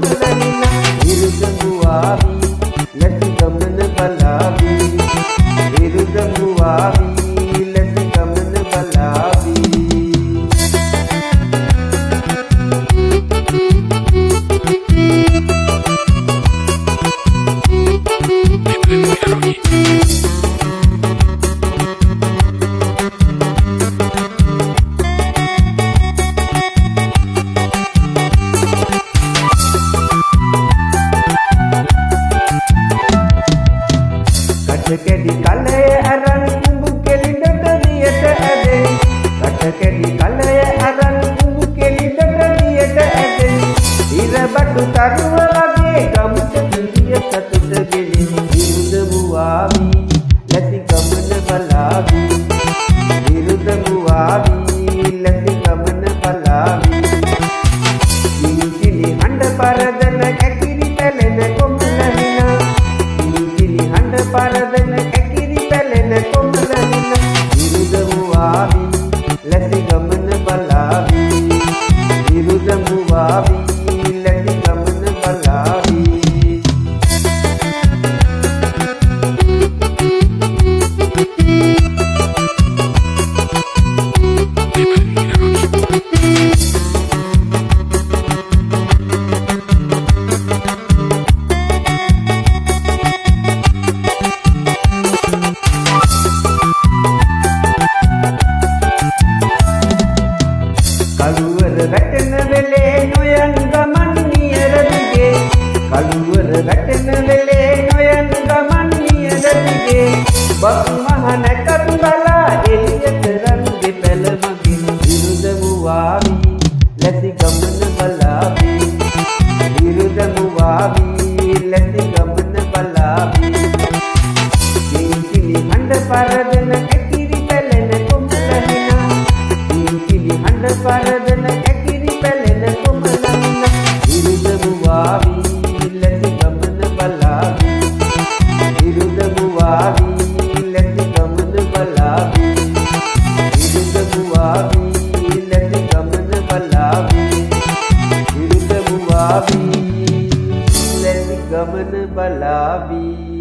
කොමලනින විරුදඟුවාවි ලැසි ගමන බලාවි විරුදඟුවාවි ලැසි ගමන බලාවි කැඩි කලය අරන් කුඹු කෙලිඩට දියට ඇදෙයි කැඩි කලය අරන් කුඹු කෙලිඩට දියට ඇදෙයි ඉරබඩු තරුවලගේ ගමුට පිළිය සතුට ගෙලි විරුදඟුවාවි ලැසි ගමන බලාවි විරුදඟුවාවි ලැසි ගමන බලාවි කිලි හඬ පරදන කැකිරි පැලෙන කොමලනිනා කිලි හඬ පරදන කැකිරි පැලෙන කොමලනිනා විරුදඟුවාවි ලැසි ගමන බලාවි විරුදඟුවාවි ලැසි ගමන බලාවි කළුවර වැටෙන වෙලේ නොයන් ගමන් නියර දිගේ කළුවර වැටෙන වෙලේ නොයන් ගමන් නියර දිගේ බස් මහන කතුබලා එළියට රන් දෙපැල මගින් විරුදඟුවාවි ලැසි ගමන බලාවි විරුදඟුවාවි ලැසි ගමන බලාවි කිලි හඬ පරදන කැකිරි පැලෙන කොමලනිනා කිලි හඬ පරදන කැකිරි පැලෙන කොමලනිනා විරුදඟුවාවි ලැසි ගමන බලාවි විරුදඟුවාවි ලැසි ගමන බලාවි විරුදඟුවාවි ලැසි ගමන බලාවි විරුදඟුවාවි ලැසි ගමන බලාවි